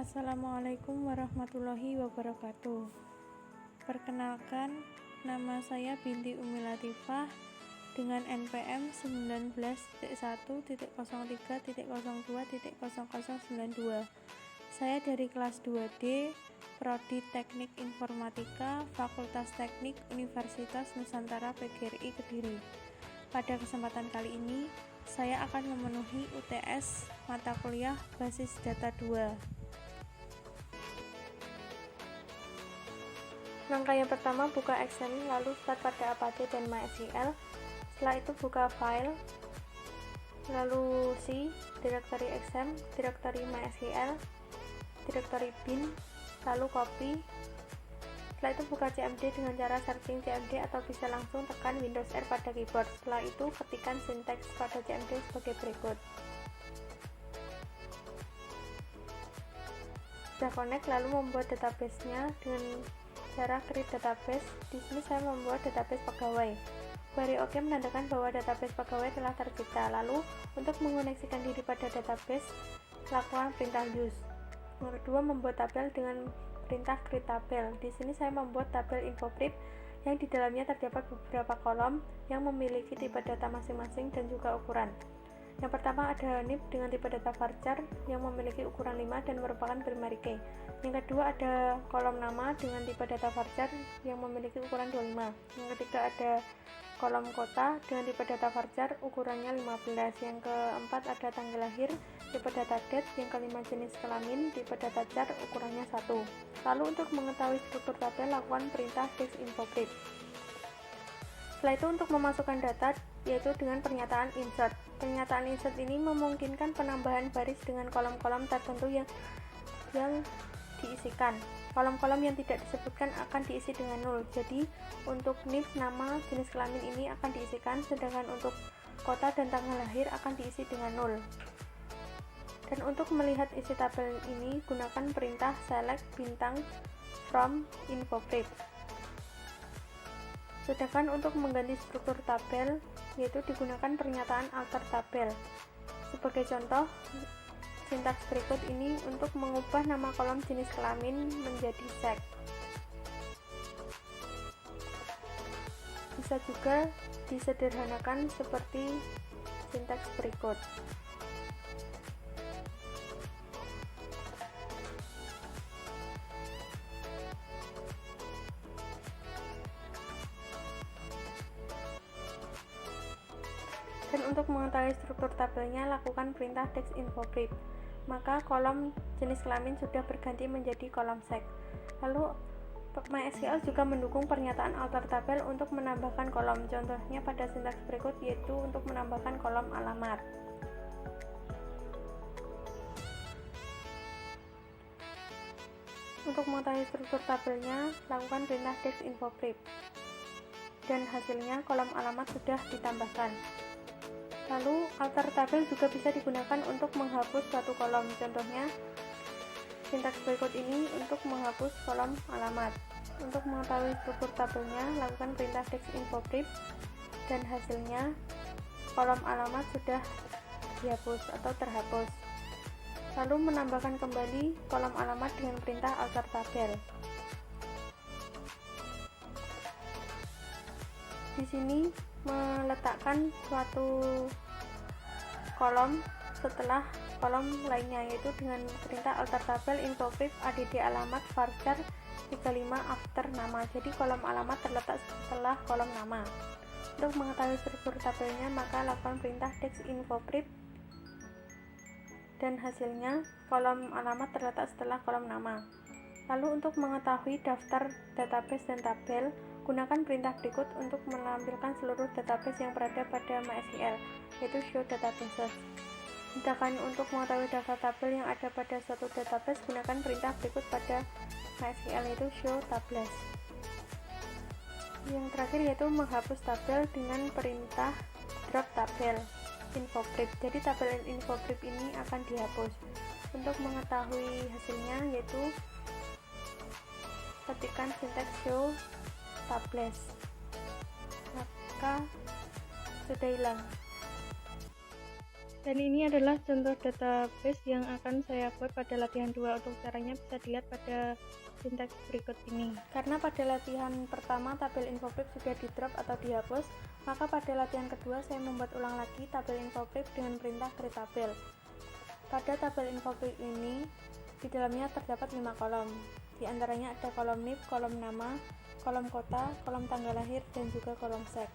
Assalamualaikum warahmatullahi wabarakatuh. Perkenalkan, nama saya Binti Umi Latifah dengan NPM 19+1.03.02.0092. Saya dari kelas 2D, Prodi Teknik Informatika, Fakultas Teknik Universitas Nusantara PGRI Kediri. Pada kesempatan kali ini, saya akan memenuhi UTS mata kuliah Basis Data 2. Langkah yang pertama, buka XAMPP, lalu start pada Apache dan MySQL. Setelah itu buka file, lalu C, directory XAMPP, directory MySQL, directory bin, lalu copy. Setelah itu buka CMD dengan cara searching CMD atau bisa langsung tekan Windows R pada keyboard. Setelah itu ketikkan sinteks pada CMD sebagai berikut. Sudah connect, lalu membuat database-nya dengan cara create database. Di sini saya membuat database pegawai. Query OK menandakan bahwa database pegawai telah tercipta. Lalu untuk mengoneksikan diri pada database, lakukan perintah use. Nomor 2, membuat tabel dengan perintah create tabel. Di sini saya membuat tabel InfoPrep yang di dalamnya terdapat beberapa kolom yang memiliki tipe data masing-masing dan juga ukuran. Yang pertama ada NIP dengan tipe data varchar yang memiliki ukuran 5 dan merupakan primary key. Yang kedua ada kolom nama dengan tipe data varchar yang memiliki ukuran 25. Yang ketiga ada kolom kota dengan tipe data varchar ukurannya 15. Yang keempat ada tanggal lahir, tipe data date. Yang kelima jenis kelamin, tipe data char ukurannya 1. Lalu untuk mengetahui struktur tabel, lakukan perintah text InfoPrep. Setelah itu untuk memasukkan data, yaitu dengan pernyataan insert. Pernyataan insert ini memungkinkan penambahan baris dengan kolom-kolom tertentu yang diisikan. Kolom-kolom yang tidak disebutkan akan diisi dengan 0. Jadi untuk NIF, nama, jenis kelamin ini akan diisikan, sedangkan untuk kota dan tanggal lahir akan diisi dengan 0. Dan untuk melihat isi tabel ini, gunakan perintah select bintang from InfoPrep. Sedangkan untuk mengganti struktur tabel, yaitu digunakan pernyataan alter tabel. Sebagai contoh, sintaks berikut ini untuk mengubah nama kolom jenis kelamin menjadi sex. Bisa juga disederhanakan seperti sintaks berikut. Dan untuk mengetahui struktur tabelnya, lakukan perintah text InfoPrep. Maka kolom jenis kelamin sudah berganti menjadi kolom sex. Lalu MySQL juga mendukung pernyataan alter tabel untuk menambahkan kolom. Contohnya pada sintaks berikut, yaitu untuk menambahkan kolom alamat. Untuk mengetahui struktur tabelnya, lakukan perintah text InfoPrep. Dan hasilnya kolom alamat sudah ditambahkan. Lalu alter tabel juga bisa digunakan untuk menghapus suatu kolom. Contohnya sintaks berikut ini untuk menghapus kolom alamat. Untuk mengetahui struktur tabelnya, lakukan perintah text InfoPrep dan hasilnya kolom alamat sudah dihapus atau terhapus. Lalu menambahkan kembali kolom alamat dengan perintah alter tabel. Di sini meletakkan suatu kolom setelah kolom lainnya, yaitu dengan perintah alter tabel InfoPrep add alamat varchar 35 after nama. Jadi kolom alamat terletak setelah kolom nama. Untuk mengetahui struktur tabelnya, maka lakukan perintah text InfoPrep dan hasilnya kolom alamat terletak setelah kolom nama. Lalu untuk mengetahui daftar database dan tabel, gunakan perintah berikut untuk menampilkan seluruh database yang berada pada MySQL, yaitu show databases. Sedangkan untuk mengetahui daftar tabel yang ada pada suatu database, gunakan perintah berikut pada MySQL, yaitu show tables. Yang terakhir yaitu menghapus tabel dengan perintah drop tabel InfoPrep. Jadi tabel InfoPrep ini akan dihapus. Untuk mengetahui hasilnya, yaitu ketikkan sinteks show tables, maka sudah hilang. Dan ini adalah contoh database yang akan saya buat pada latihan 2. Untuk caranya bisa dilihat pada sintaks berikut ini. Karena pada latihan pertama tabel infogrip sudah di drop atau dihapus, maka pada latihan kedua saya membuat ulang lagi tabel infogrip dengan perintah create tabel. Pada tabel infogrip ini di dalamnya terdapat 5 kolom. Di antaranya ada kolom NIP, kolom nama, kolom kota, kolom tanggal lahir, dan juga kolom sek.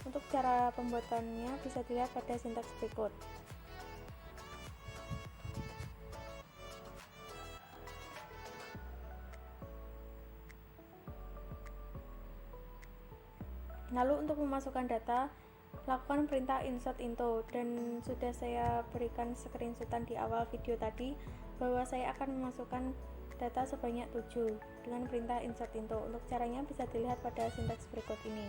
Untuk cara pembuatannya bisa dilihat pada sintaks berikut. Lalu untuk memasukkan data, lakukan perintah insert into, dan sudah saya berikan screenshotan di awal video tadi bahwa saya akan memasukkan data sebanyak 7 dengan perintah insert into. Untuk caranya bisa dilihat pada sintaks berikut ini.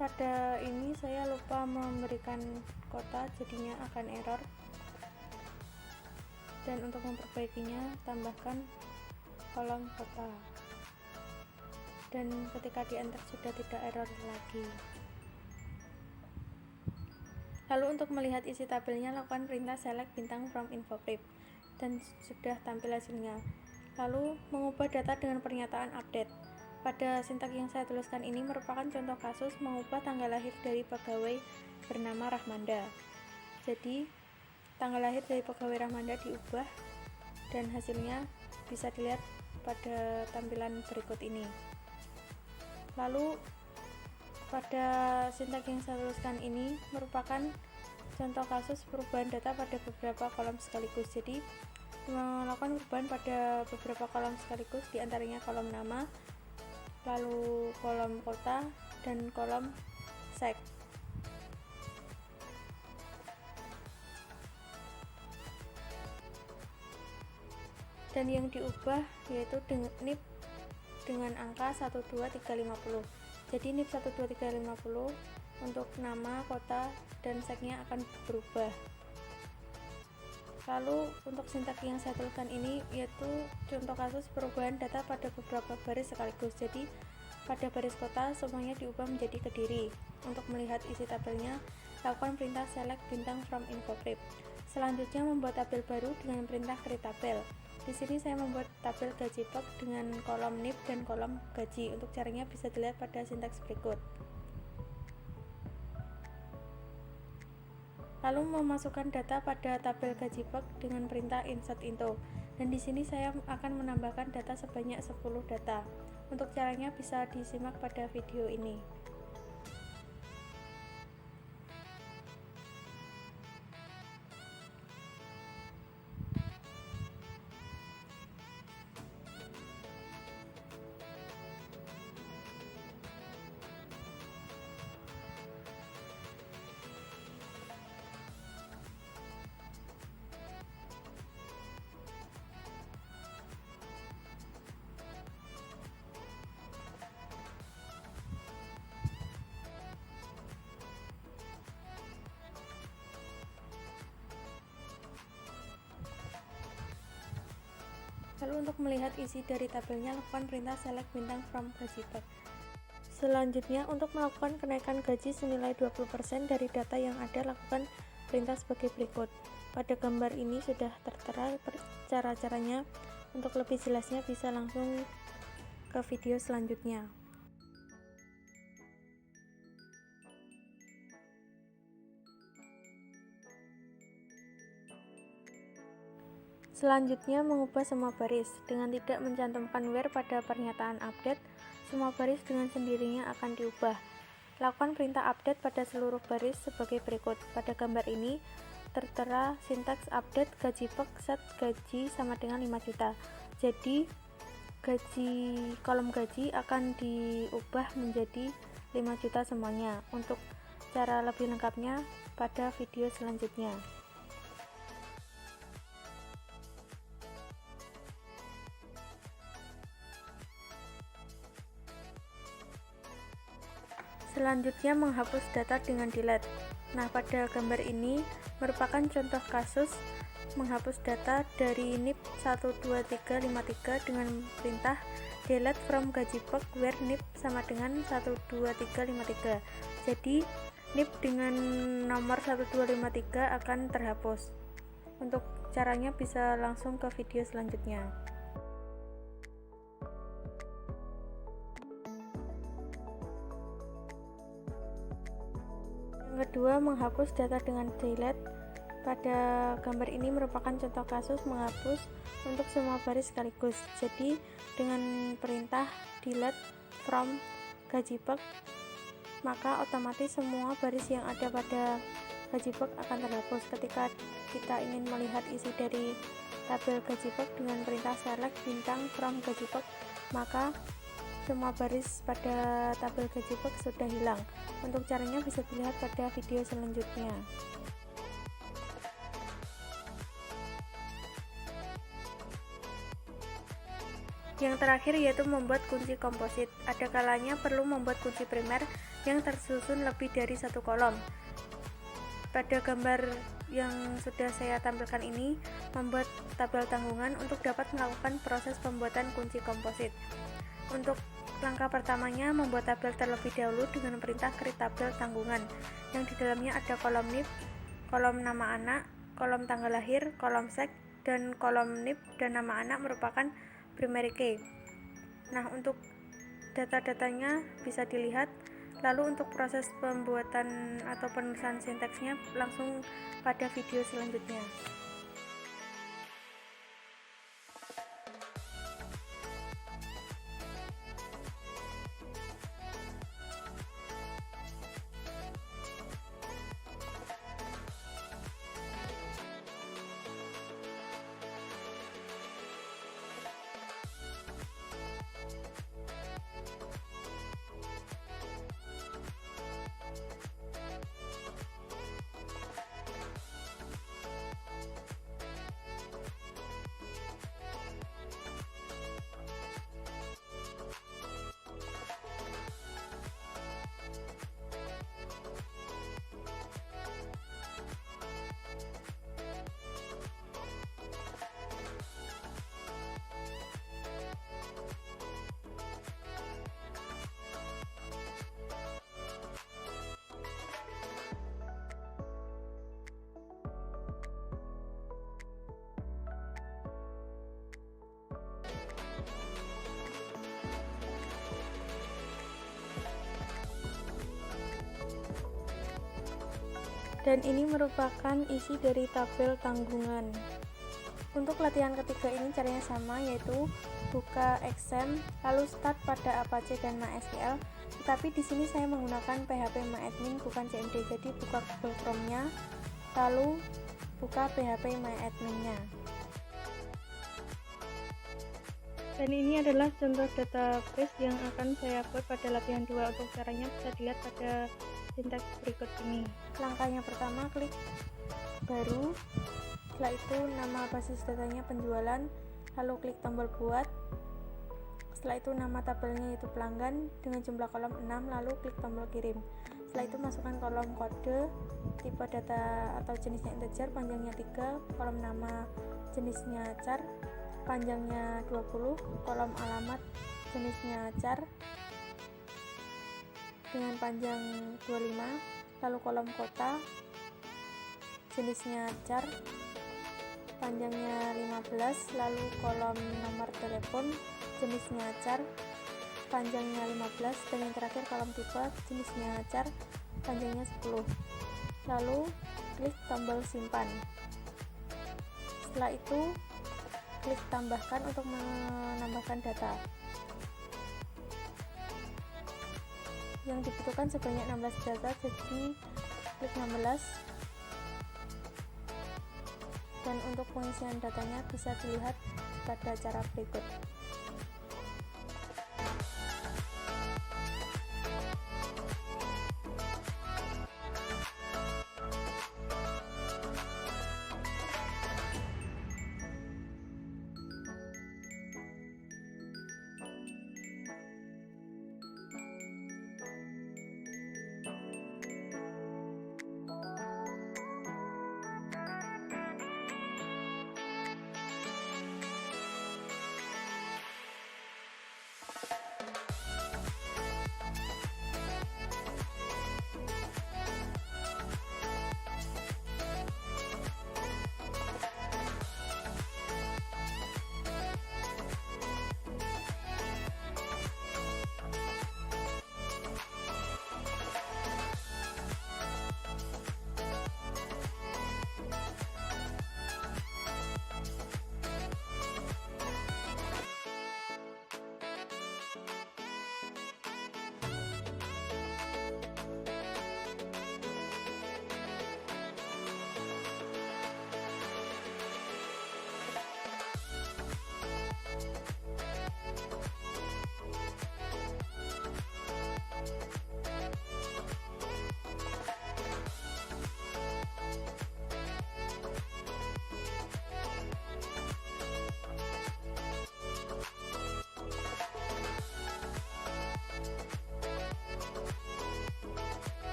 Pada ini saya lupa memberikan kota, jadinya akan error. Dan untuk memperbaikinya, tambahkan kolom kota. Dan ketika di enter sudah tidak error lagi. Lalu untuk melihat isi tabelnya, lakukan perintah select bintang from infogrip, dan sudah tampil hasilnya. Lalu mengubah data dengan pernyataan update. Pada sintaks yang saya tuliskan ini merupakan contoh kasus mengubah tanggal lahir dari pegawai bernama Rahmanda. Jadi tanggal lahir dari pegawai Rahmanda diubah dan hasilnya bisa dilihat pada tampilan berikut ini. Lalu pada sintaks yang saya tuliskan ini merupakan contoh kasus perubahan data pada beberapa kolom sekaligus. Jadi melakukan perubahan pada beberapa kolom sekaligus, diantaranya kolom nama, lalu kolom kota, dan kolom sek. Dan yang diubah yaitu dengan NIP dengan angka 12350. Jadi NIP 12350 untuk nama, kota, dan seknya akan berubah. Lalu untuk sintaks yang saya tuliskan ini yaitu contoh kasus perubahan data pada beberapa baris sekaligus. Jadi pada baris kota semuanya diubah menjadi Kediri. Untuk melihat isi tabelnya, lakukan perintah select bintang from infogrip. Selanjutnya membuat tabel baru dengan perintah create tabel. Di sini saya membuat tabel gaji peg dengan kolom NIP dan kolom gaji. Untuk caranya bisa dilihat pada sintaks berikut. Lalu memasukkan data pada tabel gaji peg dengan perintah insert into. Dan di sini saya akan menambahkan data sebanyak 10 data. Untuk caranya bisa disimak pada video ini. Lalu untuk melihat isi dari tabelnya, lakukan perintah select bintang from gaji peg. Selanjutnya, untuk melakukan kenaikan gaji senilai 20% dari data yang ada, lakukan perintah sebagai berikut. Pada gambar ini sudah tertera cara-caranya. Untuk lebih jelasnya bisa langsung ke video selanjutnya. Selanjutnya, mengubah semua baris. Dengan tidak mencantumkan where pada pernyataan update, semua baris dengan sendirinya akan diubah. Lakukan perintah update pada seluruh baris sebagai berikut. Pada gambar ini tertera sintaks update gaji peg set gaji sama dengan 5 juta. Jadi kolom gaji akan diubah menjadi 5 juta semuanya. Untuk cara lebih lengkapnya pada video selanjutnya. Selanjutnya menghapus data dengan delete. Nah, pada gambar ini merupakan contoh kasus menghapus data dari NIP 12353 dengan perintah delete from Gajipek where NIP sama dengan 12353. Jadi NIP dengan nomor 1253 akan terhapus. Untuk caranya bisa langsung ke video selanjutnya. Yang kedua, menghapus data dengan delete. Pada gambar ini merupakan contoh kasus menghapus untuk semua baris sekaligus. Jadi dengan perintah delete from Gajipek, maka otomatis semua baris yang ada pada Gajipek akan terhapus. Ketika kita ingin melihat isi dari tabel Gajipek dengan perintah select bintang from Gajipek, maka semua baris pada tabel Gajipek sudah hilang. Untuk caranya bisa dilihat pada video selanjutnya. Yang terakhir yaitu membuat kunci komposit. Ada kalanya perlu membuat kunci primer yang tersusun lebih dari satu kolom. Pada gambar yang sudah saya tampilkan ini, membuat tabel tanggungan untuk dapat melakukan proses pembuatan kunci komposit. Untuk langkah pertamanya, membuat tabel terlebih dahulu dengan perintah create tabel tanggungan, yang di dalamnya ada kolom NIP, kolom nama anak, kolom tanggal lahir, kolom sek, dan kolom NIP dan nama anak merupakan primary key. Nah, untuk data-datanya bisa dilihat. Lalu untuk proses pembuatan atau penulisan sintaksnya langsung pada video selanjutnya. Dan ini merupakan isi dari tabel tanggungan. Untuk latihan ketiga ini caranya sama, yaitu buka XAMPP, lalu start pada Apache dan MySQL. Tetapi di sini saya menggunakan phpMyAdmin bukan CMD. Jadi buka Google Chrome-nya, lalu buka phpMyAdmin-nya. Dan ini adalah contoh database yang akan saya buat pada latihan 2. Untuk caranya bisa dilihat pada sintaks berikut ini. Langkahnya pertama, klik baru, setelah itu nama basis datanya penjualan, lalu klik tombol buat, setelah itu nama tabelnya yaitu pelanggan dengan jumlah kolom 6, lalu klik tombol kirim. Setelah itu masukkan kolom kode, tipe data atau jenisnya integer, panjangnya 3, kolom nama jenisnya char, panjangnya 20, kolom alamat jenisnya char dengan panjang 25, lalu kolom kota jenisnya char, panjangnya 15, lalu kolom nomor telepon jenisnya char, panjangnya 15, dan yang terakhir kolom tipe jenisnya char, panjangnya 10. Lalu klik tombol simpan. Setelah itu klik tambahkan untuk menambahkan data. Yang dibutuhkan sebanyak 16 data, jadi klik 16. Dan untuk pengisian datanya bisa dilihat pada cara berikut.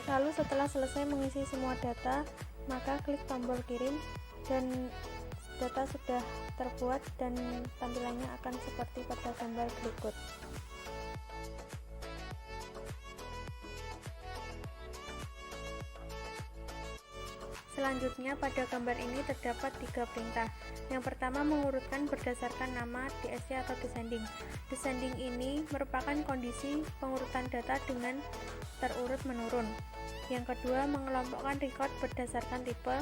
Lalu setelah selesai mengisi semua data, maka klik tombol kirim dan data sudah terbuat dan tampilannya akan seperti pada gambar berikut. Selanjutnya pada gambar ini terdapat 3 perintah. Yang pertama mengurutkan berdasarkan nama, DSC atau descending. Descending ini merupakan kondisi pengurutan data dengan terurut menurun. Yang kedua mengelompokkan record berdasarkan tipe.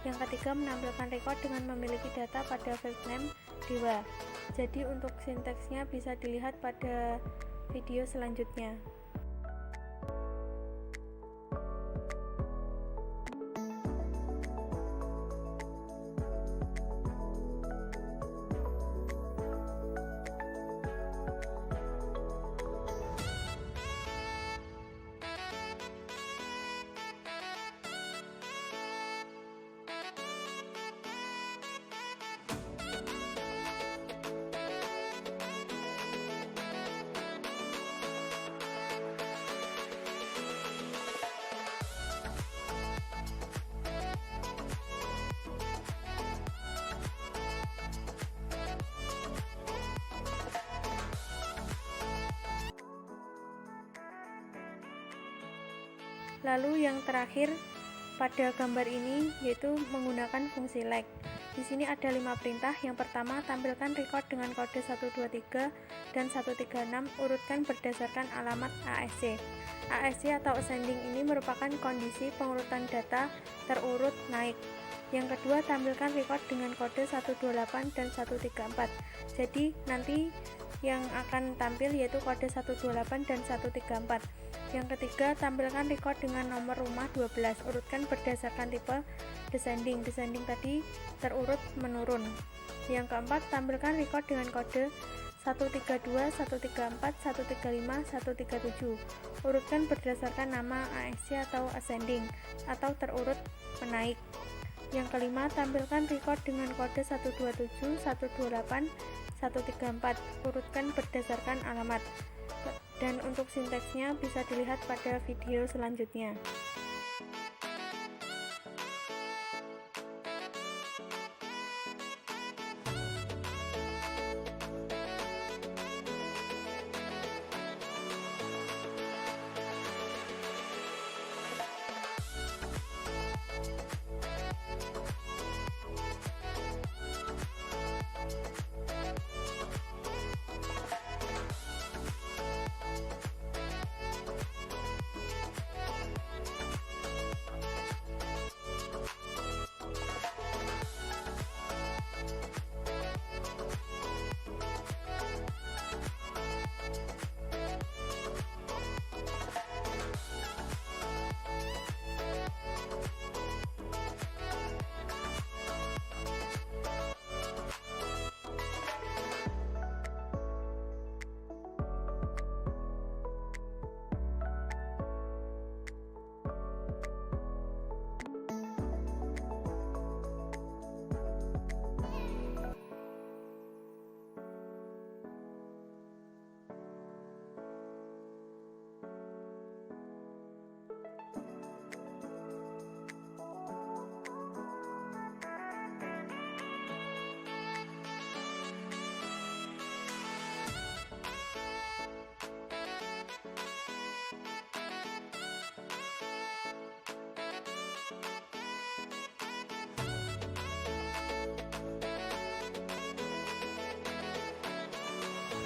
Yang ketiga menampilkan record dengan memiliki data pada field name dewa. Jadi untuk sintaksnya bisa dilihat pada video selanjutnya. Lalu yang terakhir pada gambar ini yaitu menggunakan fungsi like. Di sini ada 5 perintah. Yang pertama, tampilkan record dengan kode 123 dan 136, urutkan berdasarkan alamat ASC. ASC atau ascending ini merupakan kondisi pengurutan data terurut naik. Yang kedua, tampilkan record dengan kode 128 dan 134. Jadi nanti yang akan tampil yaitu kode 128 dan 134. Yang ketiga, tampilkan record dengan nomor rumah 12, urutkan berdasarkan tipe descending. Descending tadi terurut menurun. Yang keempat, tampilkan record dengan kode 132, 134, 135, 137, urutkan berdasarkan nama ASC atau ascending atau terurut menaik. Yang kelima, tampilkan record dengan kode 127, 128, 134, urutkan berdasarkan alamat. Dan untuk sintaksnya bisa dilihat pada video selanjutnya.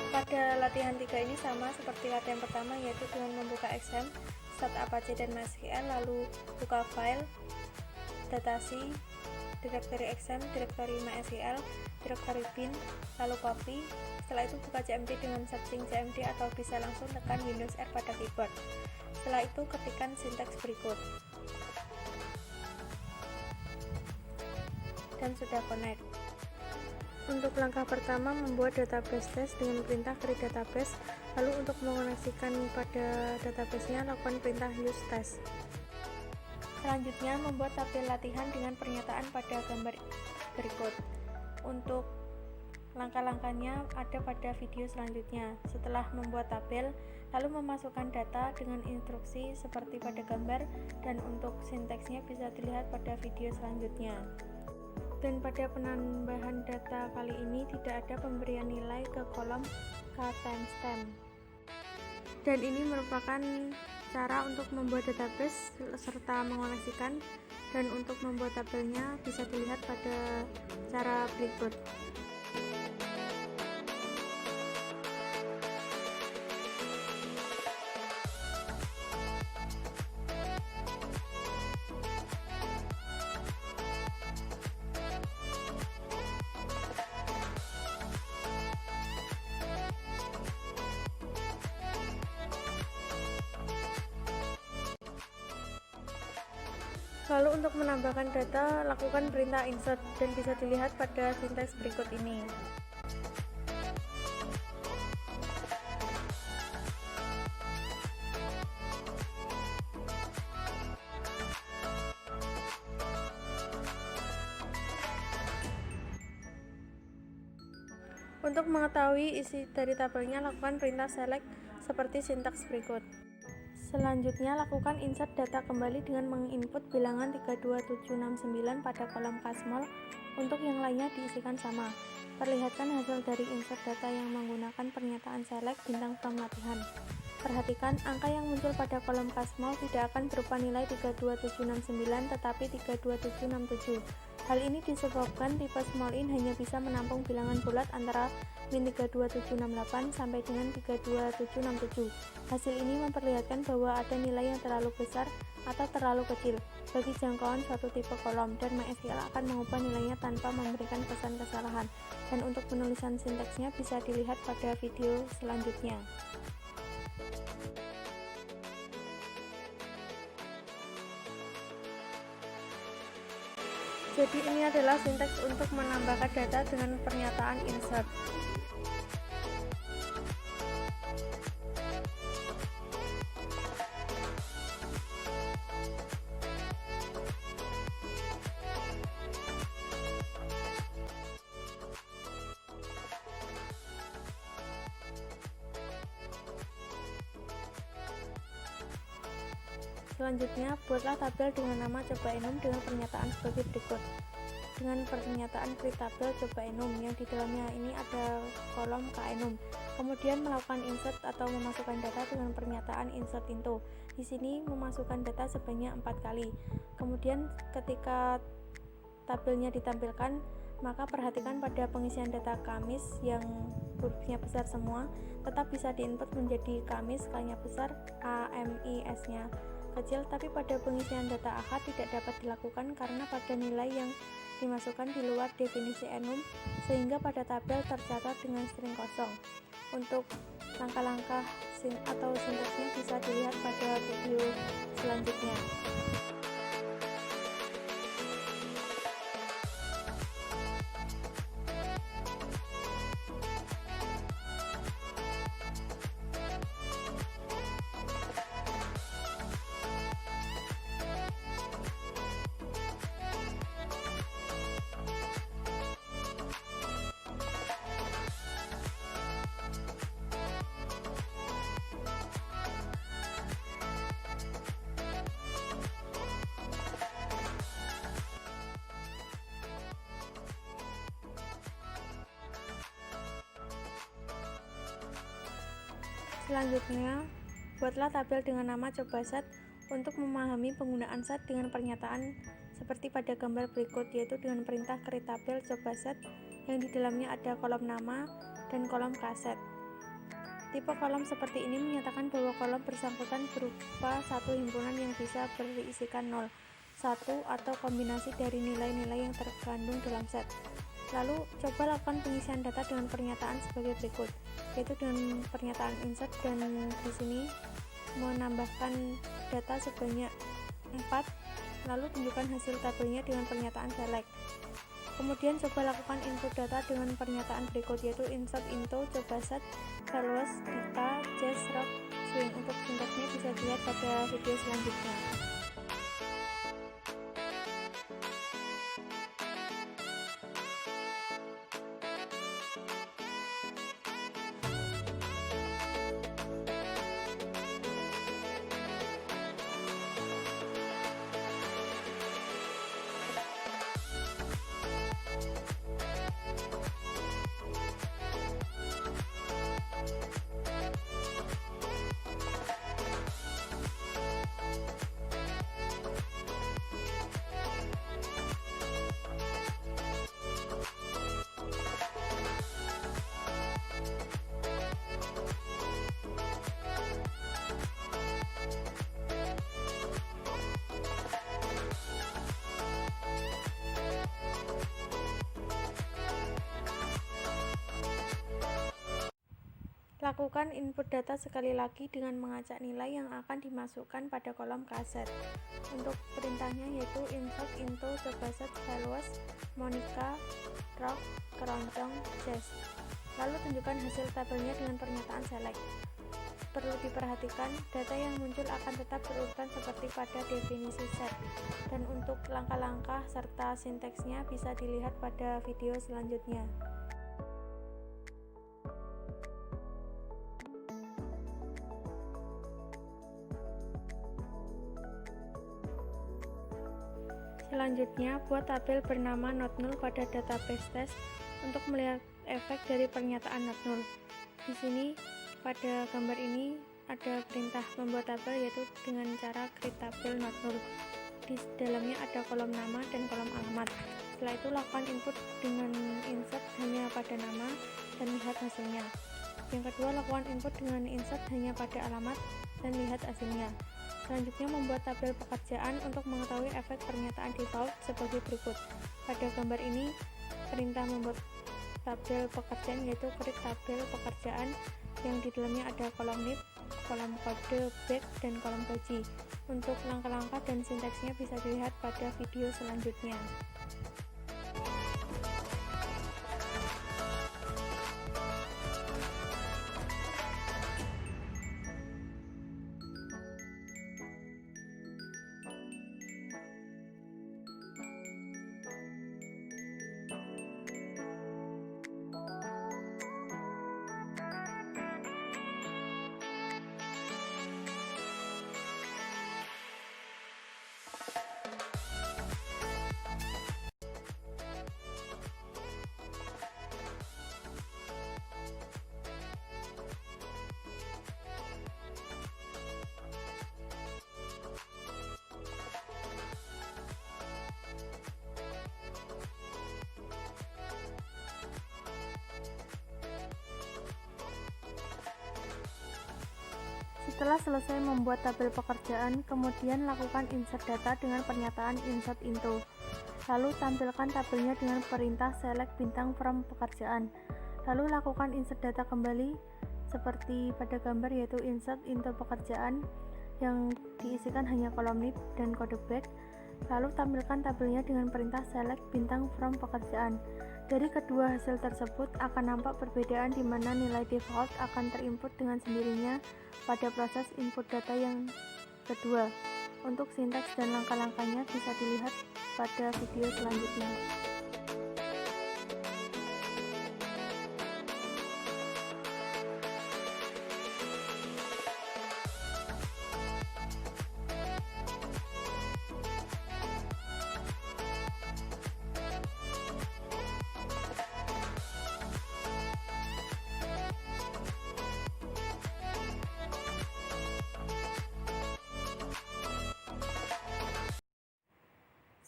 Pada latihan 3 ini sama seperti latihan pertama, yaitu dengan membuka XAMPP, start Apache dan MySQL, lalu buka file, datasi, directory XAMPP, directory MySQL, directory bin, lalu copy. Setelah itu buka CMD dengan searching CMD atau bisa langsung tekan Windows R pada keyboard. Setelah itu ketikkan sintaks berikut. Dan sudah connect. Untuk langkah pertama membuat database test dengan perintah create database, lalu untuk mengoneksikan pada database-nya lakukan perintah use test. Selanjutnya membuat tabel latihan dengan pernyataan pada gambar berikut. Untuk Langkah-langkahnya ada pada video selanjutnya. Setelah membuat tabel, lalu memasukkan data dengan instruksi seperti pada gambar, dan untuk sinteksnya bisa dilihat pada video selanjutnya. Dan pada penambahan data kali ini tidak ada pemberian nilai ke kolom k-timestamp. Dan ini merupakan cara untuk membuat database serta mengoleksikan, dan untuk membuat tabelnya bisa dilihat pada cara berikut. Lalu untuk menambahkan data, lakukan perintah insert dan bisa dilihat pada sinteks berikut ini. Untuk mengetahui isi dari tabelnya, lakukan perintah select seperti sintaks berikut. Selanjutnya, lakukan insert data kembali dengan menginput bilangan 32769 pada kolom k-small. Untuk yang lainnya diisikan sama. Perlihatkan hasil dari insert data yang menggunakan pernyataan select bintang from latihan. Perhatikan, angka yang muncul pada kolom k-small tidak akan berupa nilai 32769 tetapi 32767. Hal ini disebabkan tipe small in hanya bisa menampung bilangan bulat antara min 32768 sampai dengan 32767. Hasil ini memperlihatkan bahwa ada nilai yang terlalu besar atau terlalu kecil bagi jangkauan suatu tipe kolom, dan MySQL akan mengubah nilainya tanpa memberikan pesan kesalahan. Dan untuk penulisan sinteksnya bisa dilihat pada video selanjutnya. Jadi ini adalah sinteks untuk menambahkan data dengan pernyataan insert. Selanjutnya, buatlah tabel dengan nama coba enum dengan pernyataan sebagai berikut. Dengan pernyataan create tabel coba enum yang di dalamnya ini ada kolom k-enum. Kemudian melakukan insert atau memasukkan data dengan pernyataan insert into. Di sini memasukkan data sebanyak 4 kali. Kemudian ketika tabelnya ditampilkan, maka perhatikan pada pengisian data Kamis yang hurufnya besar semua tetap bisa diinput menjadi Kamis skala besar, AMIS-nya kecil, tapi pada pengisian data ahad tidak dapat dilakukan karena pada nilai yang dimasukkan di luar definisi enum, sehingga pada tabel tercatat dengan string kosong. Untuk langkah-langkah atau sinteksnya bisa dilihat pada video selanjutnya. Selanjutnya, buatlah tabel dengan nama coba set. Untuk memahami penggunaan set dengan pernyataan seperti pada gambar berikut, yaitu dengan perintah create tabel coba set yang di dalamnya ada kolom nama dan kolom k-set. Tipe kolom seperti ini menyatakan bahwa kolom bersangkutan berupa satu himpunan yang bisa berisikan 0, 1, atau kombinasi dari nilai-nilai yang terkandung dalam set. Lalu coba lakukan pengisian data dengan pernyataan sebagai berikut, yaitu dengan pernyataan insert, dan di sini menambahkan data sebanyak 4, lalu tunjukkan hasil tabelnya dengan pernyataan select. Kemudian coba lakukan input data dengan pernyataan berikut, yaitu insert into coba set values data just rock swing. Untuk sinteksnya bisa dilihat pada video selanjutnya. Lakukan input data sekali lagi dengan mengacak nilai yang akan dimasukkan pada kolom kaset. Untuk perintahnya yaitu insert into the basket values Monica, Rock, Keroncong, Jazz. Lalu tunjukkan hasil tabelnya dengan pernyataan select. Perlu diperhatikan, data yang muncul akan tetap berurutan seperti pada definisi set. Dan untuk langkah-langkah serta sinteksnya bisa dilihat pada video selanjutnya. Selanjutnya, buat tabel bernama not null pada database test untuk melihat efek dari pernyataan not null. Di sini pada gambar ini ada perintah membuat tabel yaitu dengan cara create tabel not null. Di dalamnya ada kolom nama dan kolom alamat. Setelah itu lakukan input dengan insert hanya pada nama dan lihat hasilnya. Yang kedua, lakukan input dengan insert hanya pada alamat dan lihat hasilnya. Selanjutnya membuat tabel pekerjaan untuk mengetahui efek pernyataan default sebagai berikut. Pada gambar ini perintah membuat tabel pekerjaan yaitu create tabel pekerjaan yang di dalamnya ada kolom nib, kolom kode, back, dan kolom gaji. Untuk langkah-langkah dan sinteksnya bisa dilihat pada video selanjutnya. Setelah selesai membuat tabel pekerjaan, kemudian lakukan insert data dengan pernyataan insert into. Lalu tampilkan tabelnya dengan perintah select bintang from pekerjaan. Lalu lakukan insert data kembali seperti pada gambar yaitu insert into pekerjaan yang diisikan hanya kolom nib dan kode back. Lalu tampilkan tabelnya dengan perintah select bintang from pekerjaan. Dari kedua hasil tersebut akan nampak perbedaan di mana nilai default akan terinput dengan sendirinya pada proses input data yang kedua. Untuk sintaks dan langkah-langkahnya bisa dilihat pada video selanjutnya.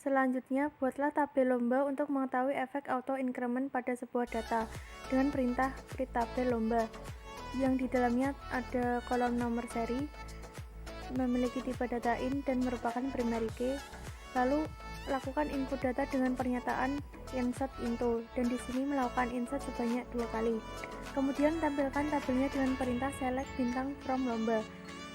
Selanjutnya, buatlah tabel lomba untuk mengetahui efek auto increment pada sebuah data dengan perintah create tabel lomba yang di dalamnya ada kolom nomor seri, memiliki tipe data in dan merupakan primary key. Lalu lakukan input data dengan pernyataan insert into dan di sini melakukan insert sebanyak 2 kali. Kemudian tampilkan tabelnya dengan perintah select bintang from lomba.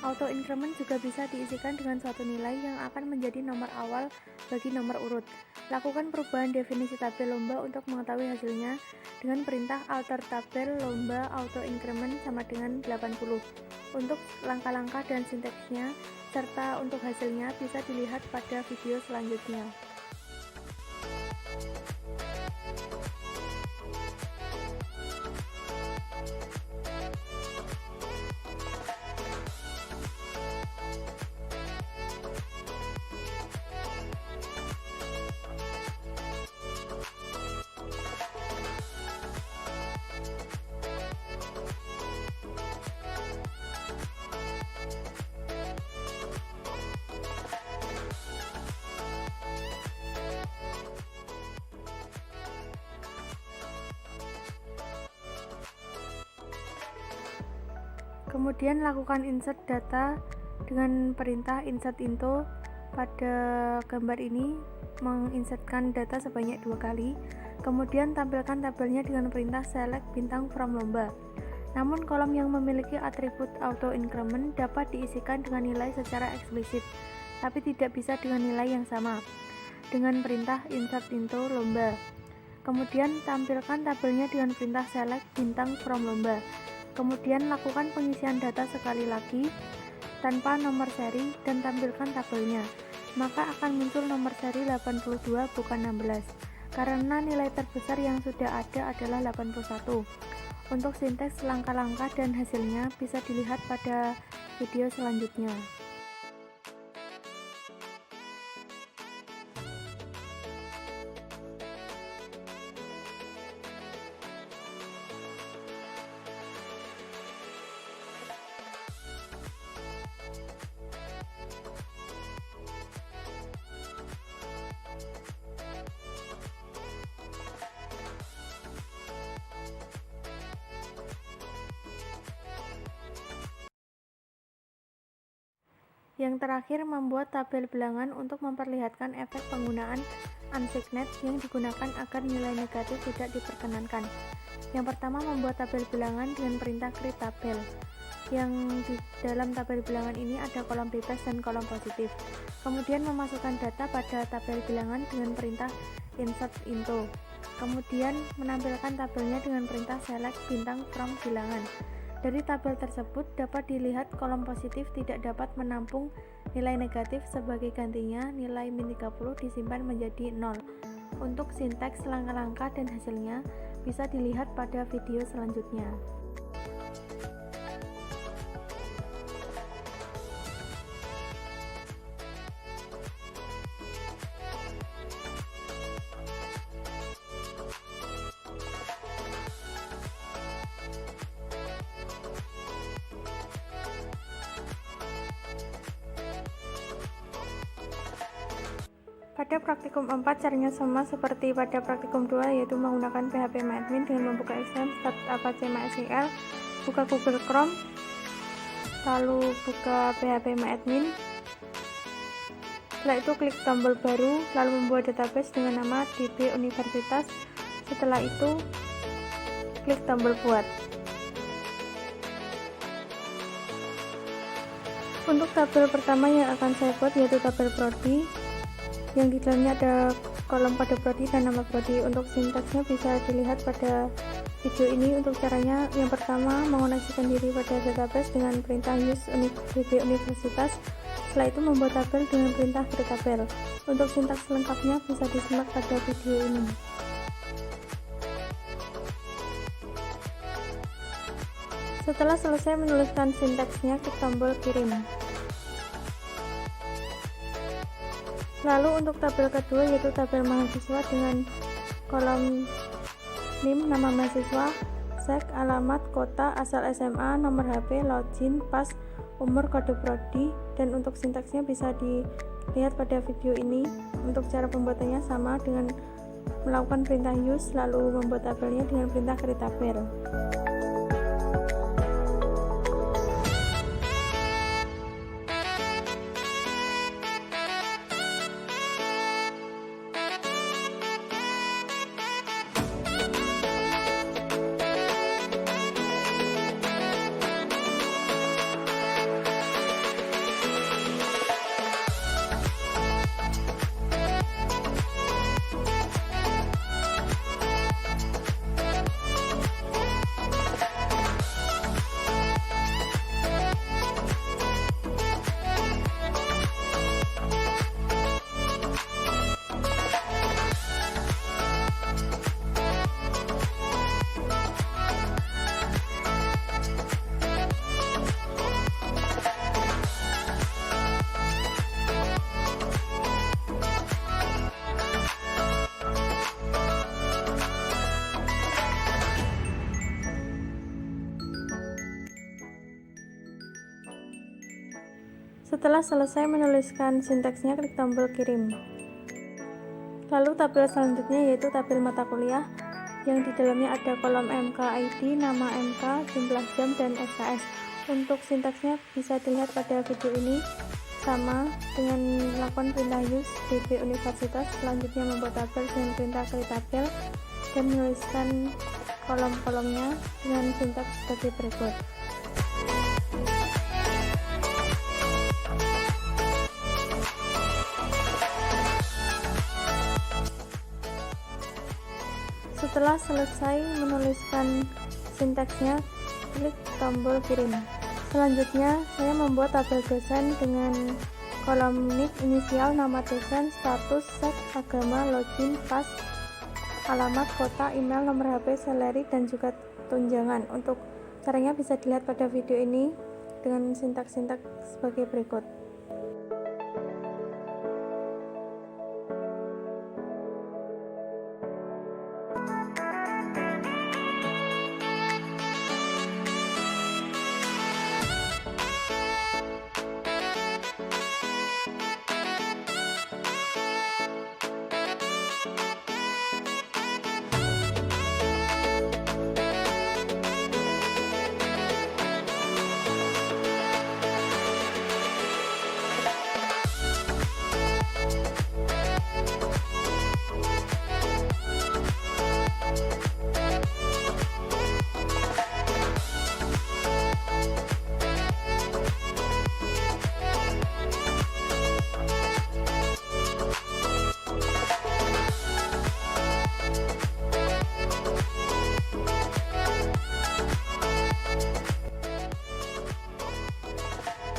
Auto increment juga bisa diisikan dengan suatu nilai yang akan menjadi nomor awal bagi nomor urut. Lakukan perubahan definisi tabel lomba untuk mengetahui hasilnya dengan perintah alter tabel lomba auto increment sama dengan 80. Untuk langkah-langkah dan sinteksnya serta untuk hasilnya bisa dilihat pada video selanjutnya. Kemudian lakukan insert data dengan perintah insert into. Pada gambar ini menginsertkan data sebanyak 2 kali. Kemudian tampilkan tabelnya dengan perintah select bintang from lomba. Namun kolom yang memiliki atribut auto increment dapat diisikan dengan nilai secara eksplisit, tapi tidak bisa dengan nilai yang sama dengan perintah insert into lomba. Kemudian tampilkan tabelnya dengan perintah select bintang from lomba. Kemudian lakukan pengisian data sekali lagi tanpa nomor seri dan tampilkan tabelnya. Maka akan muncul nomor seri 82 bukan 16, karena nilai terbesar yang sudah ada adalah 81. Untuk sinteks langkah-langkah dan hasilnya bisa dilihat pada video selanjutnya. Yang terakhir, membuat tabel bilangan untuk memperlihatkan efek penggunaan unsigned yang digunakan agar nilai negatif tidak diperkenankan. Yang pertama, membuat tabel bilangan dengan perintah create tabel. Yang di dalam tabel bilangan ini ada kolom bebas dan kolom positif. Kemudian memasukkan data pada tabel bilangan dengan perintah insert into. Kemudian menampilkan tabelnya dengan perintah select bintang from bilangan. Dari tabel tersebut dapat dilihat kolom positif tidak dapat menampung nilai negatif, sebagai gantinya nilai min 30 disimpan menjadi 0. Untuk sinteks langkah-langkah dan hasilnya bisa dilihat pada video selanjutnya. Pada praktikum 4 caranya sama seperti pada praktikum 2, yaitu menggunakan phpMyAdmin dengan membuka XAMPP, start Apache MySQL, buka Google Chrome, lalu buka phpMyAdmin. Setelah itu klik tombol baru, lalu membuat database dengan nama DB Universitas. Setelah itu klik tombol buat. Untuk tabel pertama yang akan saya buat yaitu tabel prodi, yang di dalamnya ada kolom kode prodi dan nama prodi. Untuk sintaksnya bisa dilihat pada video ini. Untuk caranya, yang pertama mengoneksikan diri pada database dengan perintah use db universitas. Setelah itu membuat tabel dengan perintah create tabel. Untuk sintaks lengkapnya bisa disimak pada video ini. Setelah selesai menuliskan sintaksnya, klik tombol kirim. Lalu untuk tabel kedua yaitu tabel mahasiswa dengan kolom NIM, nama mahasiswa, sek, alamat, kota, asal SMA, nomor HP, login, pas, umur, kode prodi, dan untuk sintaksnya bisa dilihat pada video ini. Untuk cara pembuatannya sama dengan melakukan perintah use lalu membuat tabelnya dengan perintah create tabel. Setelah selesai menuliskan sintaksnya, klik tombol kirim. Lalu tabel selanjutnya yaitu tabel mata kuliah, yang di dalamnya ada kolom MK ID, nama MK, jumlah jam, dan SKS. Untuk sintaksnya bisa dilihat pada video ini, sama dengan melakukan perintah use db universitas. Selanjutnya membuat tabel dengan perintah create tabel dan menuliskan kolom-kolomnya dengan sintaks sebagai berikut. Setelah selesai menuliskan sintaksnya, klik tombol kirim. Selanjutnya, saya membuat tabel dosen dengan kolom nick, inisial, nama dosen, status, seks, agama, login, pas, alamat, kota, email, nomor HP, salary, dan juga tunjangan. Untuk caranya bisa dilihat pada video ini dengan sintaks-sintaks sebagai berikut.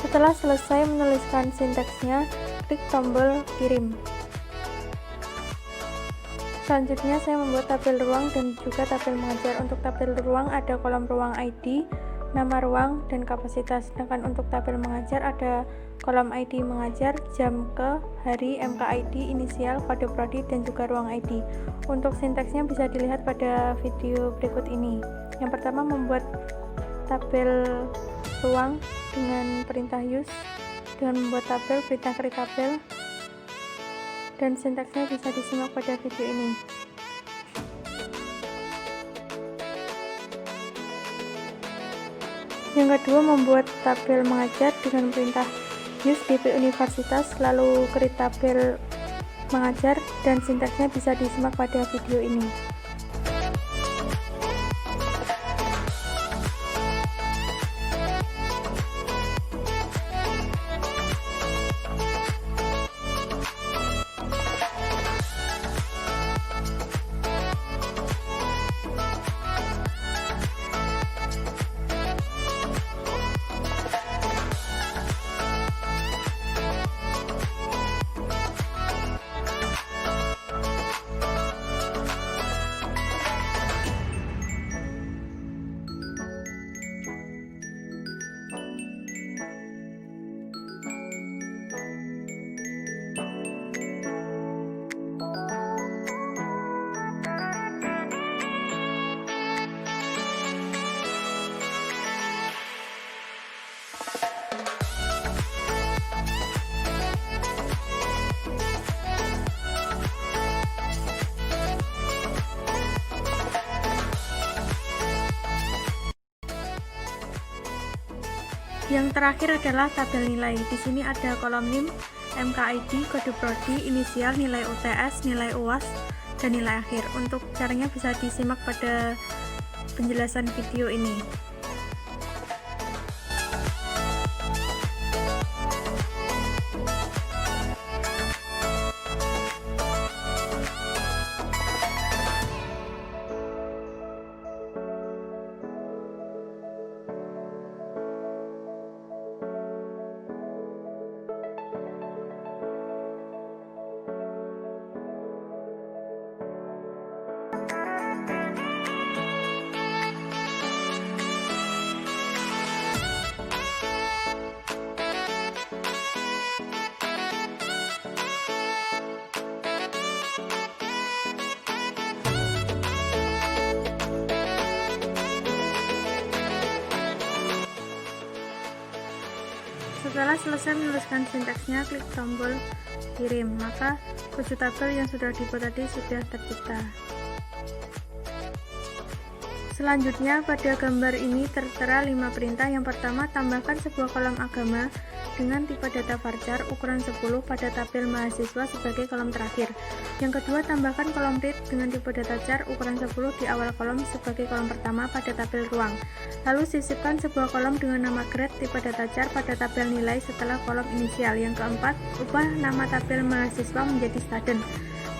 Setelah selesai menuliskan sintaksnya, klik tombol kirim. Selanjutnya saya membuat tabel ruang dan juga tabel mengajar. Untuk tabel ruang ada kolom ruang ID, nama ruang, dan kapasitas. Sedangkan untuk tabel mengajar ada kolom ID mengajar, jam ke, hari, MKID, inisial, kode prodi, dan juga ruang ID. Untuk sintaksnya bisa dilihat pada video berikut ini. Yang pertama, membuat tabel ruang dengan perintah use, dengan membuat tabel, perintah create tabel, dan sintaksnya bisa disimak pada video ini. Yang kedua, membuat tabel mengajar dengan perintah use DP Universitas, lalu create tabel mengajar, dan sintaksnya bisa disimak pada video ini. Yang terakhir adalah tabel nilai. Di sini ada kolom NIM, MKID, kode prodi, inisial, nilai UTS, nilai UAS, dan nilai akhir. Untuk caranya bisa disimak pada penjelasan video ini. Setelah selesai menuliskan sintaksnya, klik tombol kirim, maka 7 tabel yang sudah dibuat tadi sudah tercipta. Selanjutnya pada gambar ini tertera 5 perintah. Yang pertama, tambahkan sebuah kolom agama. dengan tipe data varchar ukuran 10 pada tabel mahasiswa sebagai kolom terakhir. Yang kedua, tambahkan kolom read dengan tipe data char ukuran 10 di awal kolom sebagai kolom pertama pada tabel ruang. Lalu sisipkan sebuah kolom dengan nama grade tipe data char pada tabel nilai setelah kolom inisial. Yang keempat, ubah nama tabel mahasiswa menjadi student.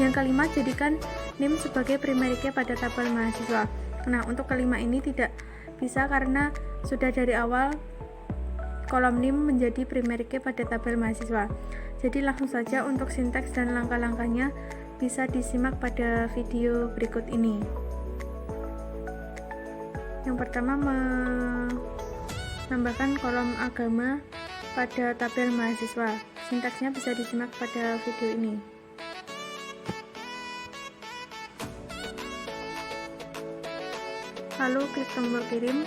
Yang kelima, jadikan NIM sebagai primary key pada tabel mahasiswa. Nah, untuk kelima ini tidak bisa karena sudah dari awal kolom NIM menjadi primary key pada tabel mahasiswa. Jadi langsung saja untuk sintaks dan langkah-langkahnya bisa disimak pada video berikut ini. Yang pertama, menambahkan kolom agama pada tabel mahasiswa. Sintaksnya bisa disimak pada video ini. Lalu klik tombol kirim,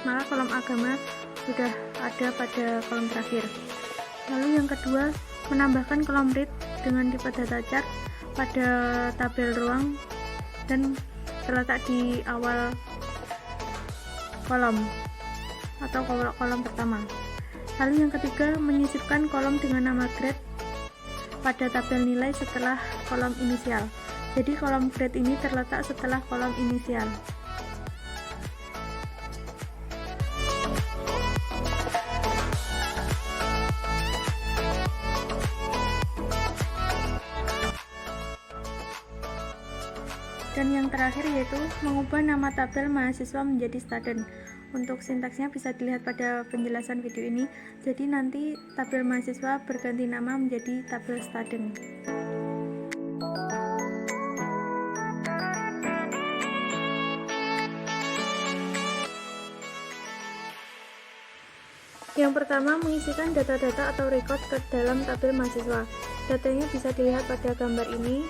maka kolom agama sudah ada pada kolom terakhir. Lalu yang kedua, menambahkan kolom read dengan tipe data char pada tabel ruang dan terletak di awal kolom atau kolom pertama. Lalu yang ketiga, menyisipkan kolom dengan nama grade pada tabel nilai setelah kolom inisial. Jadi kolom grade ini terletak setelah kolom inisial. Dan yang terakhir yaitu mengubah nama tabel mahasiswa menjadi student. Untuk sintaksnya bisa dilihat pada penjelasan video ini. Jadi nanti tabel mahasiswa berganti nama menjadi tabel student. Yang pertama, mengisikan data-data atau record ke dalam tabel mahasiswa. Datanya bisa dilihat pada gambar ini.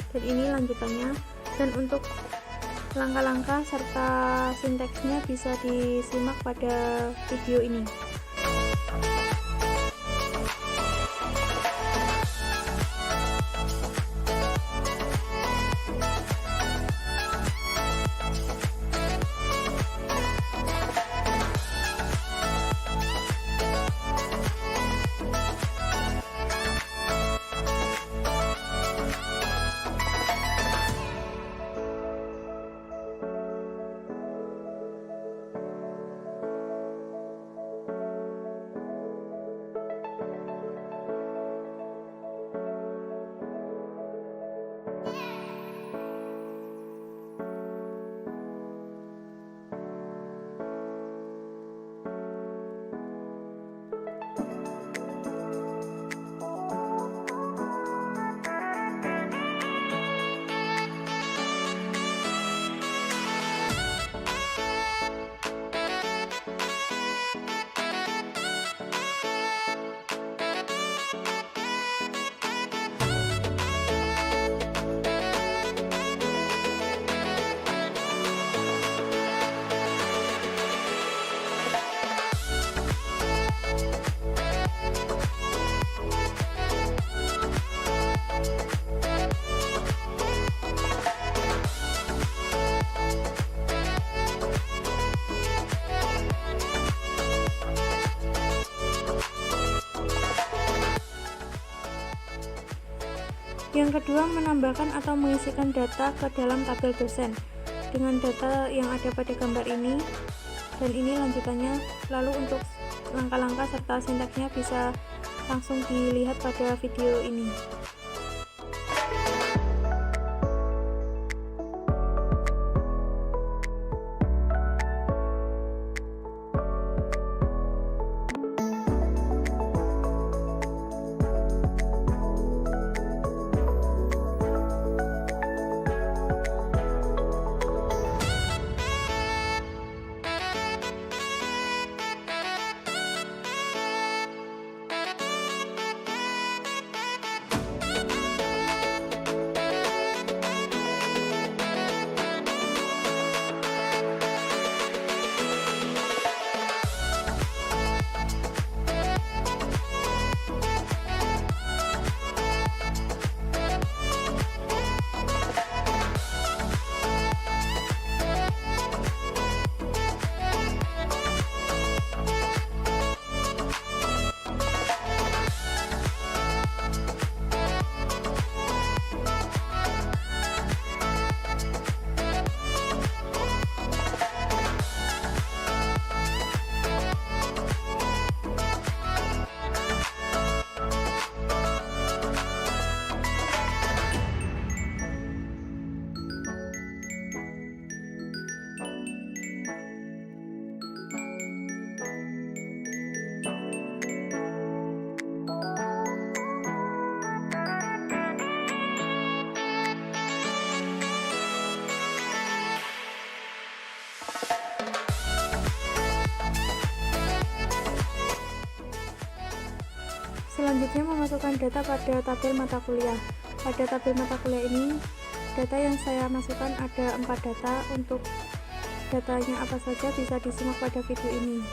Dan ini lanjutannya, dan untuk langkah-langkah serta sintaksnya bisa disimak pada video ini. Yang kedua, menambahkan atau mengisikan data ke dalam tabel dosen dengan data yang ada pada gambar ini, dan ini lanjutannya. Lalu untuk langkah-langkah serta sintaksnya bisa langsung dilihat pada video ini. Selanjutnya memasukkan data pada tabel mata kuliah. Pada tabel mata kuliah ini, data yang saya masukkan ada 4 data. Untuk datanya apa saja bisa disimak pada video ini.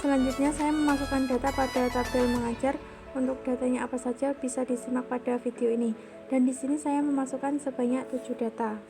Selanjutnya saya memasukkan data pada tabel mengajar. Untuk datanya apa saja bisa disimak pada video ini. Dan di sini saya memasukkan sebanyak 7 data.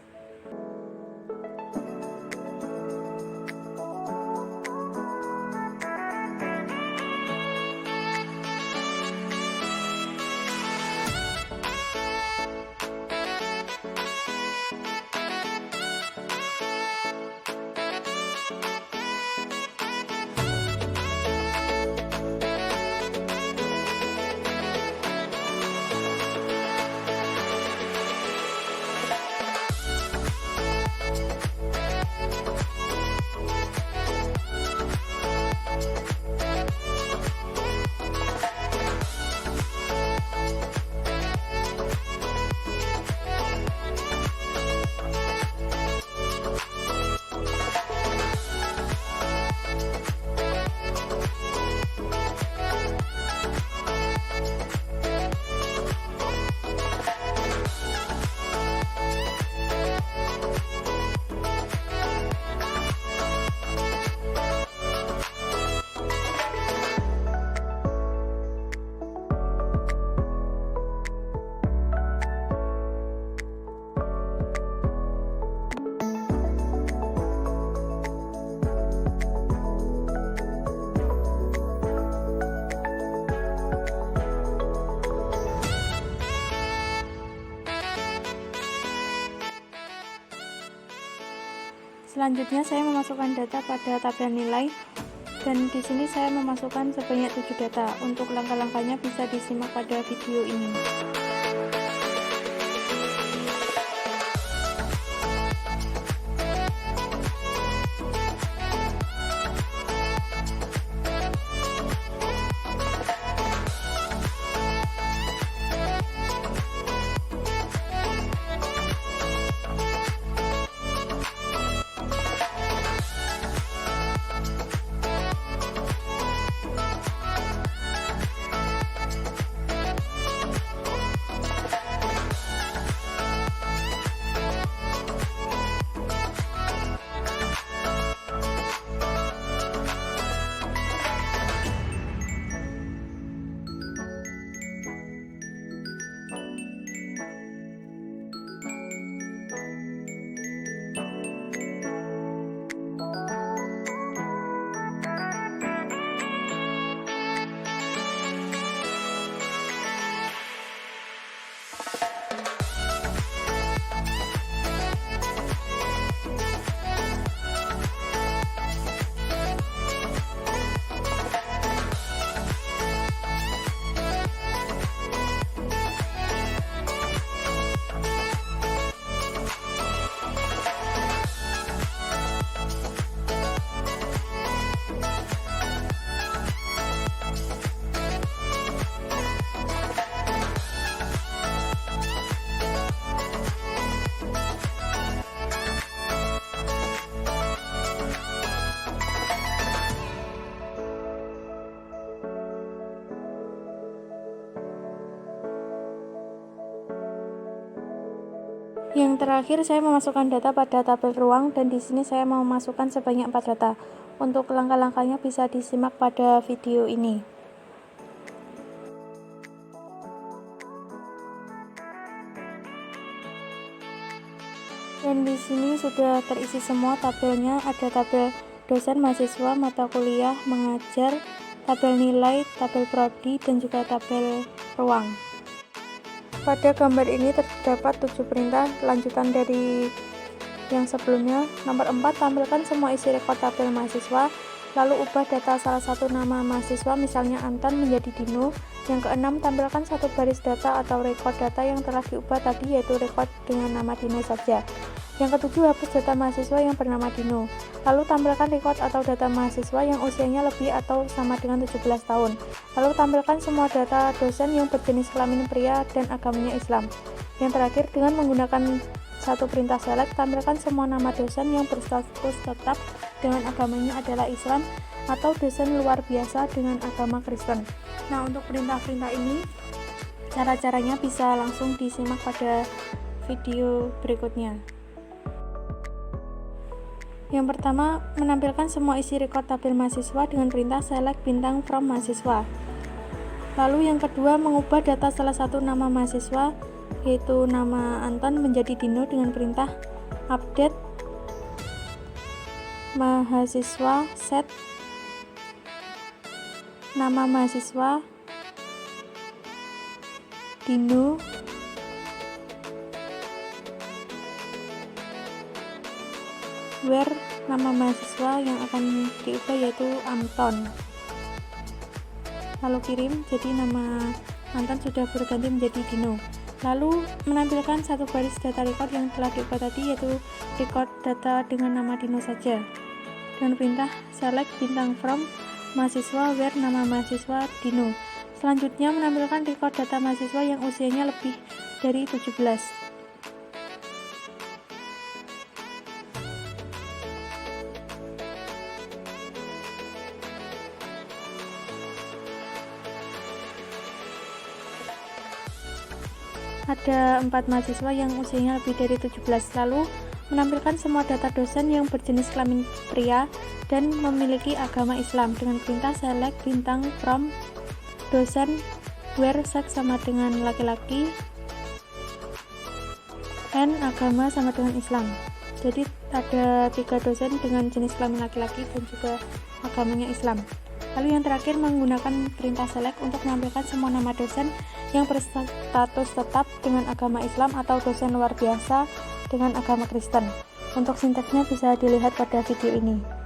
Selanjutnya saya memasukkan data pada tabel nilai, dan di sini saya memasukkan sebanyak 7 data. Untuk langkah-langkahnya bisa disimak pada video ini. Yang terakhir saya memasukkan data pada tabel ruang, dan di sini saya mau memasukkan sebanyak 4 data. Untuk langkah-langkahnya bisa disimak pada video ini. Dan di sini sudah terisi semua tabelnya. Ada tabel dosen, mahasiswa, mata kuliah, mengajar, tabel nilai, tabel prodi, dan juga tabel ruang. Pada gambar ini terdapat 7 perintah lanjutan dari yang sebelumnya. Nomor 4, tampilkan semua isi rekod tabel mahasiswa, lalu ubah data salah satu nama mahasiswa, misalnya Anton, menjadi Dino. Yang keenam, tampilkan satu baris data atau rekod data yang telah diubah tadi, yaitu rekod dengan nama Dino saja. Yang ketujuh, hapus data mahasiswa yang bernama Dino. Lalu tampilkan record atau data mahasiswa yang usianya lebih atau sama dengan 17 tahun. Lalu tampilkan semua data dosen yang berjenis kelamin pria dan agamanya Islam. Yang terakhir, dengan menggunakan satu perintah select, tampilkan semua nama dosen yang berstatus tetap dengan agamanya adalah Islam atau dosen luar biasa dengan agama Kristen. Nah, untuk perintah-perintah ini, cara-caranya bisa langsung disimak pada video berikutnya. Yang pertama, menampilkan semua isi record tabel mahasiswa dengan perintah select bintang from mahasiswa. Lalu yang kedua, mengubah data salah satu nama mahasiswa, yaitu nama Anton menjadi Dino dengan perintah update mahasiswa set nama mahasiswa Dino where nama mahasiswa yang akan diubah yaitu Anton. Lalu kirim, jadi nama Anton sudah berganti menjadi Dino. Lalu menampilkan satu baris data record yang telah diubah tadi, yaitu record data dengan nama Dino saja dengan perintah select bintang from mahasiswa where nama mahasiswa Dino. Selanjutnya menampilkan record data mahasiswa yang usianya lebih dari 17. Ada 4 mahasiswa yang usianya lebih dari 17. Lalu menampilkan semua data dosen yang berjenis kelamin pria dan memiliki agama Islam dengan perintah select bintang from dosen where sex sama dengan laki-laki and agama sama dengan Islam. Jadi ada 3 dosen dengan jenis kelamin laki-laki dan juga agamanya Islam. Lalu yang terakhir, menggunakan perintah select untuk menampilkan semua nama dosen yang berstatus tetap dengan agama Islam atau dosen luar biasa dengan agama Kristen. Untuk sintaksnya bisa dilihat pada video ini.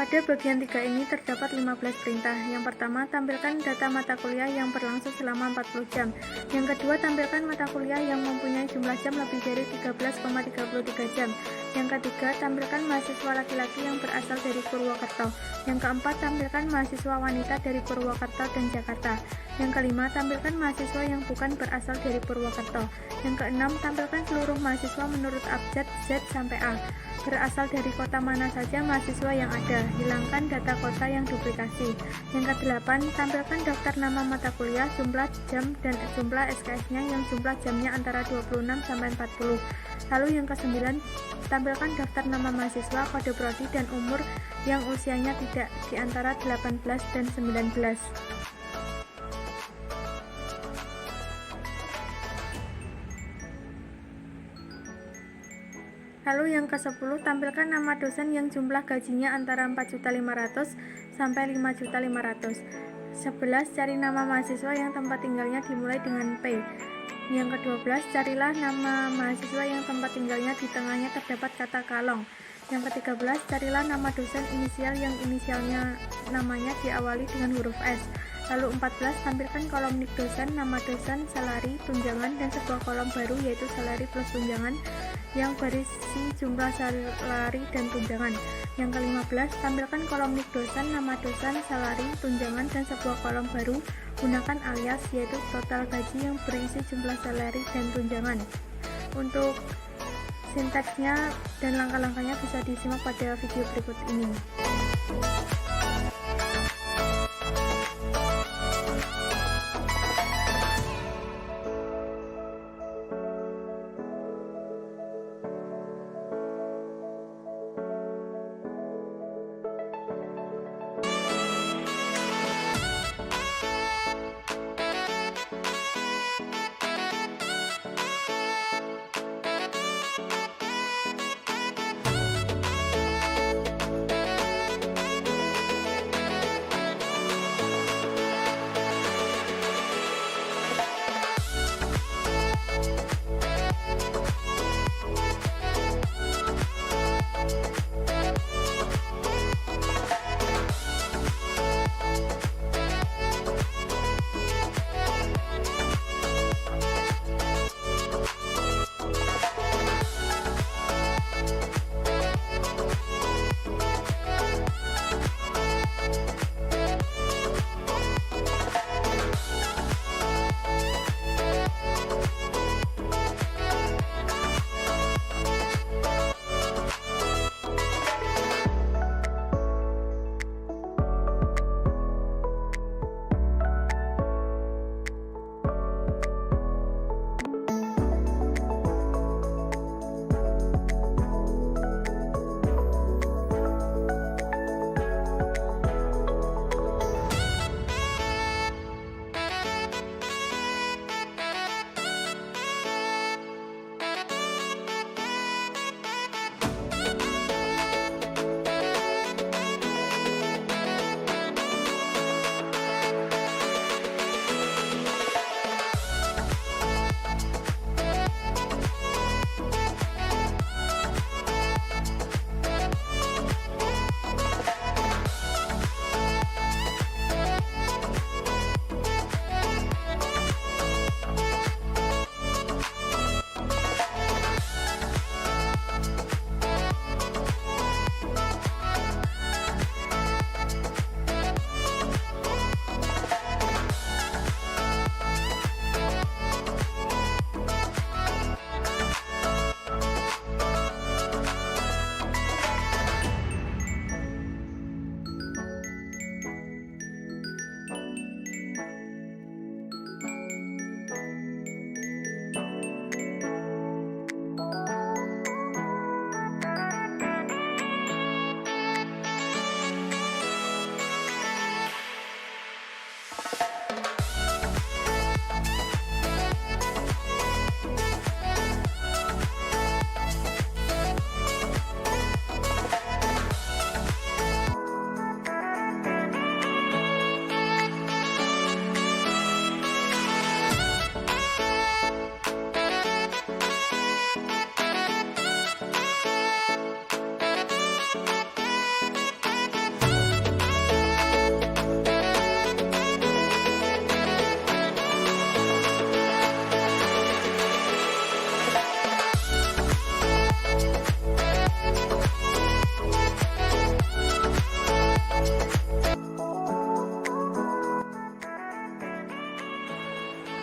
Pada bagian 3 ini terdapat 15 perintah. Yang pertama, tampilkan data mata kuliah yang berlangsung selama 40 jam. Yang kedua, tampilkan mata kuliah yang mempunyai jumlah jam lebih dari 13,33 jam. Yang ketiga, tampilkan mahasiswa laki-laki yang berasal dari Purwokerto. Yang keempat, tampilkan mahasiswa wanita dari Purwokerto dan Jakarta. Yang kelima, tampilkan mahasiswa yang bukan berasal dari Purwokerto. Yang keenam, tampilkan seluruh mahasiswa menurut abjad Z sampai A. Berasal dari kota mana saja mahasiswa yang ada, hilangkan data kota yang duplikasi. Yang kedelapan, tampilkan daftar nama mata kuliah, jumlah jam, dan jumlah SKS-nya yang jumlah jamnya antara 26 sampai 40. Lalu yang kesembilan, tampilkan daftar nama mahasiswa, kode prodi, dan umur yang usianya tidak di antara 18 dan 19. Lalu yang ke-10, tampilkan nama dosen yang jumlah gajinya antara 4.500.000 sampai 5.500.000. 11, cari nama mahasiswa yang tempat tinggalnya dimulai dengan P. Yang ke-12, carilah nama mahasiswa yang tempat tinggalnya di tengahnya terdapat kata kalong. Yang ke-13, carilah nama dosen inisial yang inisialnya namanya diawali dengan huruf S. Lalu 14, tampilkan kolom nik dosen, nama dosen, salari, tunjangan, dan sebuah kolom baru yaitu salari plus tunjangan yang berisi jumlah salari dan tunjangan. Yang ke-15, tampilkan kolom nik dosen, nama dosen, salari, tunjangan, dan sebuah kolom baru. Gunakan alias yaitu total gaji yang berisi jumlah salari dan tunjangan. Untuk sintaksnya dan langkah-langkahnya bisa disimak pada video berikut ini.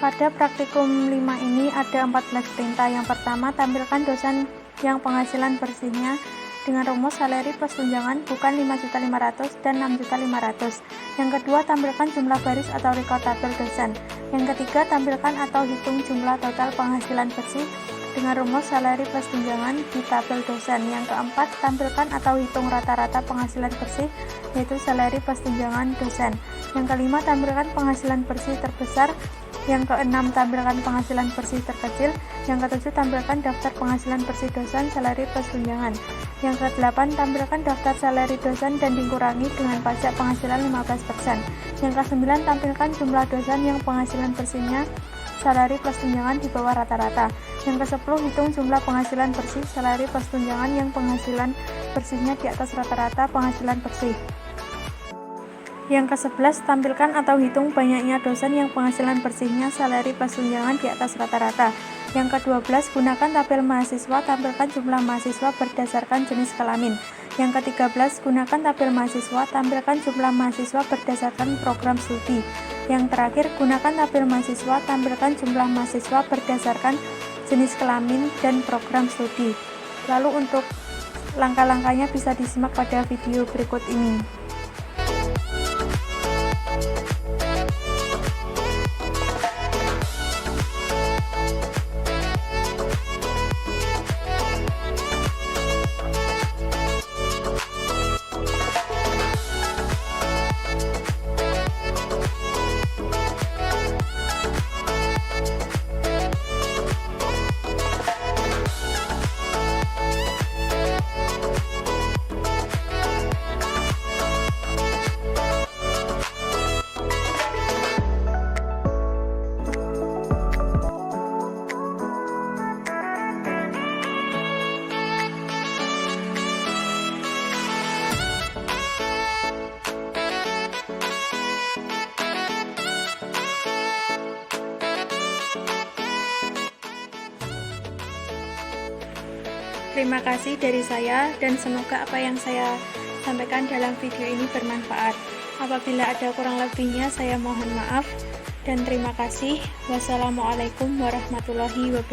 Pada praktikum 5 ini ada 14 perintah. Yang pertama, tampilkan dosen yang penghasilan bersihnya dengan rumus salary plus tunjangan bukan 5.500.000 dan 6.500.000. Yang kedua, tampilkan jumlah baris atau record tabel dosen. Yang ketiga, tampilkan atau hitung jumlah total penghasilan bersih dengan rumus salary plus tunjangan di tabel dosen. Yang keempat, tampilkan atau hitung rata-rata penghasilan bersih yaitu salary plus tunjangan dosen. Yang kelima, tampilkan penghasilan bersih terbesar. Yang keenam, tampilkan penghasilan bersih terkecil. Yang ketujuh, tampilkan daftar penghasilan bersih dosen salary plus tunjangan. Yang kedelapan, tampilkan daftar salary dosen dan dikurangi dengan pajak penghasilan 15%. Yang kesembilan, tampilkan jumlah dosen yang penghasilan bersihnya salary plus tunjangan di bawah rata-rata. Yang ke-10, hitung jumlah penghasilan bersih salary plus tunjangan yang penghasilan bersihnya di atas rata-rata penghasilan bersih. Yang ke-11, tampilkan atau hitung banyaknya dosen yang penghasilan bersihnya salary plus tunjangan di atas rata-rata. Yang ke-12, gunakan tabel mahasiswa, tampilkan jumlah mahasiswa berdasarkan jenis kelamin. Yang ke-13, gunakan tabel mahasiswa, tampilkan jumlah mahasiswa berdasarkan program studi. Yang terakhir, gunakan tabel mahasiswa, tampilkan jumlah mahasiswa berdasarkan jenis kelamin dan program studi. Lalu untuk langkah-langkahnya bisa disimak pada video berikut ini. Terima kasih dari saya dan semoga apa yang saya sampaikan dalam video ini bermanfaat. Apabila ada kurang lebihnya saya mohon maaf dan terima kasih. Wassalamualaikum warahmatullahi wabarakatuh.